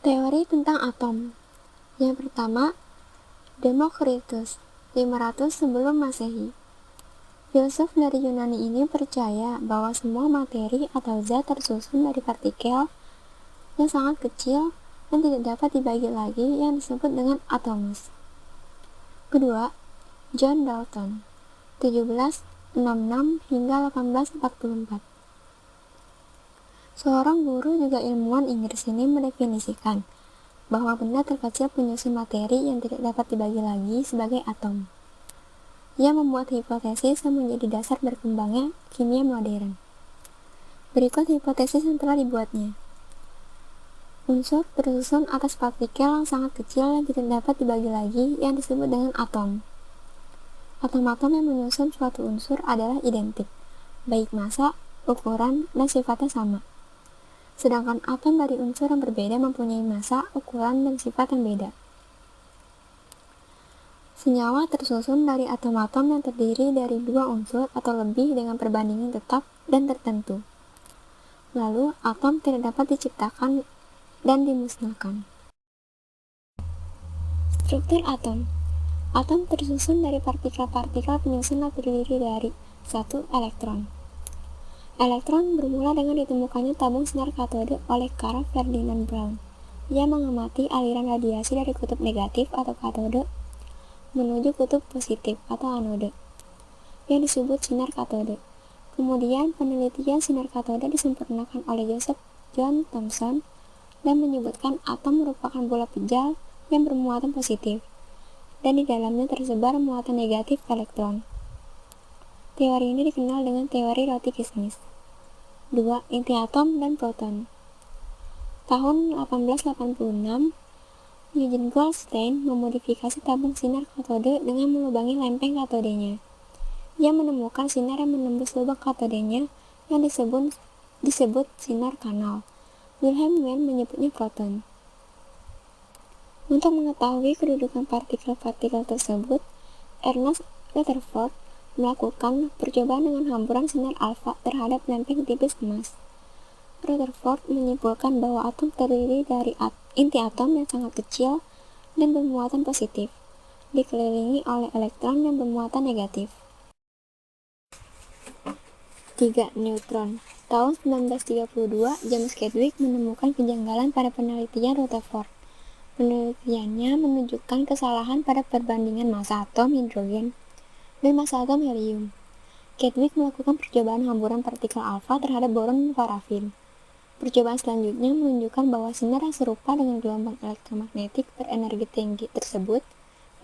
Teori tentang atom. Yang pertama, Demokritus, 500 sebelum Masehi. Filsuf dari Yunani ini percaya bahwa semua materi atau zat tersusun dari partikel yang sangat kecil dan tidak dapat dibagi lagi yang disebut dengan atomus. Kedua, John Dalton, 1766 hingga 1844. Seorang guru juga ilmuwan Inggris ini mendefinisikan bahwa benda terkecil penyusun materi yang tidak dapat dibagi lagi sebagai atom. Ia membuat hipotesis yang menjadi dasar berkembangnya kimia modern. Berikut hipotesis yang telah dibuatnya. Unsur tersusun atas partikel yang sangat kecil yang tidak dapat dibagi lagi yang disebut dengan atom. Atom-atom yang menyusun suatu unsur adalah identik, baik massa, ukuran, dan sifatnya sama. Sedangkan atom dari unsur yang berbeda mempunyai massa, ukuran, dan sifat yang beda. Senyawa tersusun dari atom-atom yang terdiri dari dua unsur atau lebih dengan perbandingan tetap dan tertentu. Lalu, atom tidak dapat diciptakan dan dimusnahkan. Struktur atom. Atom tersusun dari partikel-partikel penyusun yang terdiri dari 1 elektron. Elektron bermula dengan ditemukannya tabung sinar katode oleh Carl Ferdinand Braun. Ia mengamati aliran radiasi dari kutub negatif atau katode menuju kutub positif atau anode, yang disebut sinar katode. Kemudian penelitian sinar katode disempurnakan oleh Joseph John Thomson dan menyebutkan atom merupakan bola pejal yang bermuatan positif, dan di dalamnya tersebar muatan negatif elektron. Teori ini dikenal dengan teori roti kismis. 2. Inti atom dan proton. Tahun 1886, Eugen Goldstein memodifikasi tabung sinar katode dengan melubangi lempeng katodenya. Ia menemukan sinar yang menembus lubang katodenya yang disebut sinar kanal. Wilhelm Wien menyebutnya proton. Untuk mengetahui kedudukan partikel-partikel tersebut, Ernest Rutherford melakukan percobaan dengan hamburan sinar alfa terhadap lempeng tipis emas. Rutherford menyimpulkan bahwa atom terdiri dari inti atom yang sangat kecil dan bermuatan positif, dikelilingi oleh elektron yang bermuatan negatif. 3. Neutron. Tahun 1932, James Chadwick menemukan kejanggalan pada penelitian Rutherford. Penelitiannya menunjukkan kesalahan pada perbandingan massa atom hidrogen dan massa atom helium. Chadwick melakukan percobaan hamburan partikel alfa terhadap boron dan parafin. Percobaan selanjutnya menunjukkan bahwa sinar yang serupa dengan gelombang elektromagnetik berenergi tinggi tersebut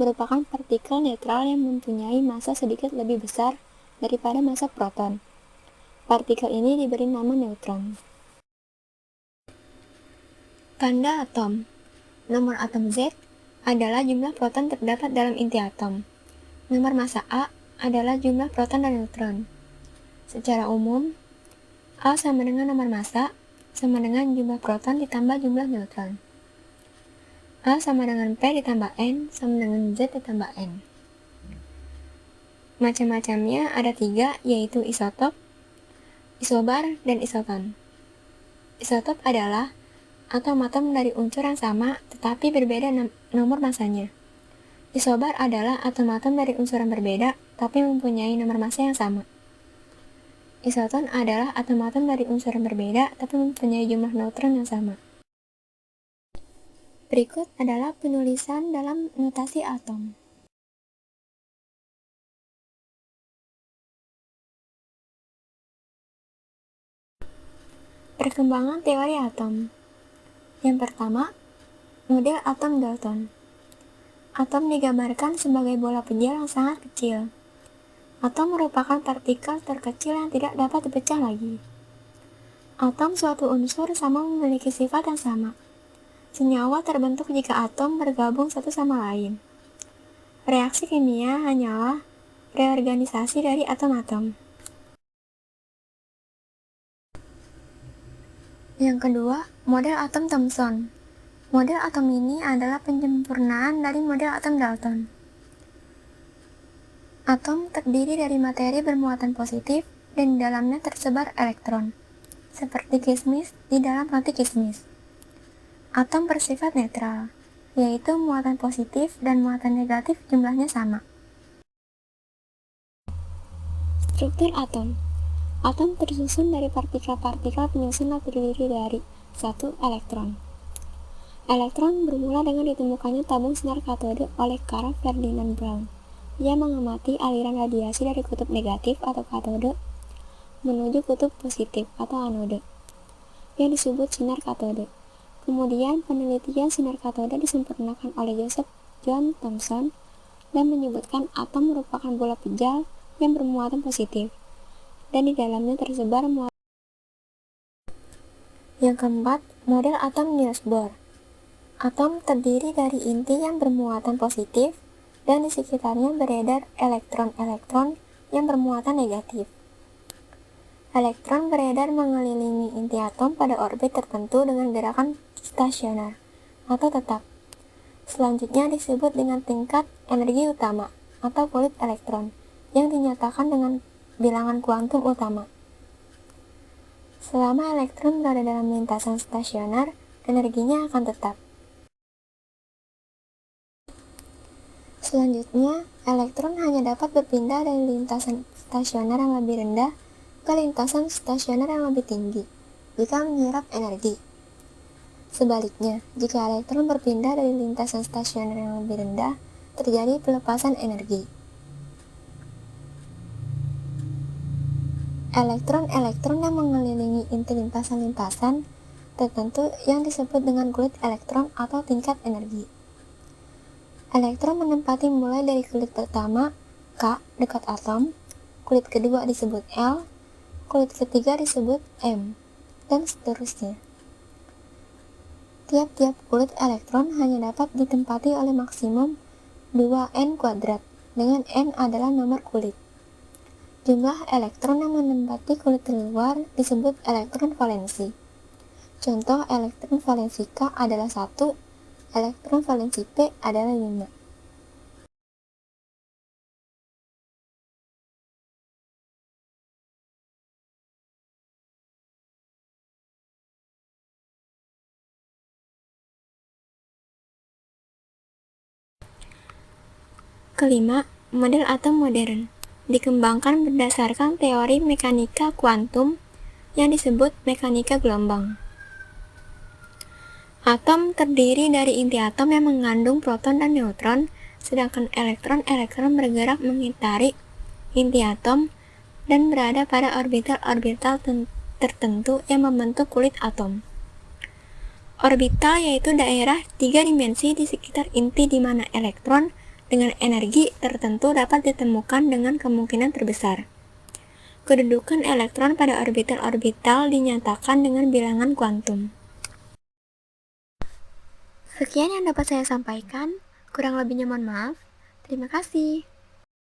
merupakan partikel netral yang mempunyai massa sedikit lebih besar daripada massa proton. Partikel ini diberi nama neutron. Tanda atom. Nomor atom Z adalah jumlah proton terdapat dalam inti atom. Nomor massa A adalah jumlah proton dan neutron. Secara umum, A sama dengan nomor massa sama dengan jumlah proton ditambah jumlah neutron. A sama dengan P ditambah N sama dengan Z ditambah N. Macam-macamnya ada 3, yaitu isotop, isobar, dan isoton. Isotop adalah atom-atom dari unsur yang sama tetapi berbeda nomor massanya. Isobar adalah atom-atom dari unsur yang berbeda tapi mempunyai nomor massa yang sama. Isoton adalah atom-atom dari unsur yang berbeda tapi mempunyai jumlah neutron yang sama. Berikut adalah penulisan dalam notasi atom. Perkembangan teori atom. Yang pertama, model atom Dalton. Atom digambarkan sebagai bola pejal yang sangat kecil. Atom merupakan partikel terkecil yang tidak dapat dipecah lagi. Atom suatu unsur sama memiliki sifat yang sama. Senyawa terbentuk jika atom bergabung satu sama lain. Reaksi kimia hanyalah reorganisasi dari atom-atom. Yang kedua, model atom Thomson. Model atom ini adalah penyempurnaan dari model atom Dalton. Atom terdiri dari materi bermuatan positif dan di dalamnya tersebar elektron, seperti kismis di dalam roti kismis. Atom bersifat netral, yaitu muatan positif dan muatan negatif jumlahnya sama. Struktur atom. Atom tersusun dari partikel-partikel penyusun yang terdiri dari 1. Elektron. Elektron bermula dengan ditemukannya tabung sinar katode oleh Carl Ferdinand Braun. Ia mengamati aliran radiasi dari kutub negatif atau katode menuju kutub positif atau anode, yang disebut sinar katode. Kemudian penelitian sinar katode disempurnakan oleh Joseph John Thomson dan menyebutkan atom merupakan bola pejal yang bermuatan positif, dan di dalamnya tersebar muatan. Yang keempat, model atom Niels Bohr. Atom terdiri dari inti yang bermuatan positif dan di sekitarnya beredar elektron-elektron yang bermuatan negatif. Elektron beredar mengelilingi inti atom pada orbit tertentu dengan gerakan stasioner atau tetap. Selanjutnya disebut dengan tingkat energi utama atau kulit elektron yang dinyatakan dengan bilangan kuantum utama. Selama elektron berada dalam lintasan stasioner, energinya akan tetap. Selanjutnya, elektron hanya dapat berpindah dari lintasan stasioner yang lebih rendah ke lintasan stasioner yang lebih tinggi jika menyerap energi. Sebaliknya, jika elektron berpindah dari lintasan stasioner yang lebih rendah, terjadi pelepasan energi. Elektron-elektron yang mengelilingi inti lintasan-lintasan tertentu yang disebut dengan kulit elektron atau tingkat energi. Elektron menempati mulai dari kulit pertama, K, dekat atom, kulit kedua disebut L, kulit ketiga disebut M, dan seterusnya. Tiap-tiap kulit elektron hanya dapat ditempati oleh maksimum 2n kuadrat, dengan n adalah nomor kulit. Jumlah elektron yang menempati kulit terluar disebut elektron valensi. Contoh elektron valensi K adalah 1, elektron valensi P adalah 5. Kelima, model atom modern dikembangkan berdasarkan teori mekanika kuantum yang disebut mekanika gelombang. Atom terdiri dari inti atom yang mengandung proton dan neutron, sedangkan elektron-elektron bergerak mengitari inti atom dan berada pada orbital-orbital tertentu yang membentuk kulit atom. Orbital yaitu daerah 3 dimensi di sekitar inti di mana elektron dengan energi tertentu dapat ditemukan dengan kemungkinan terbesar. Kedudukan elektron pada orbital-orbital dinyatakan dengan bilangan kuantum. Sekian yang dapat saya sampaikan, kurang lebihnya mohon maaf. Terima kasih.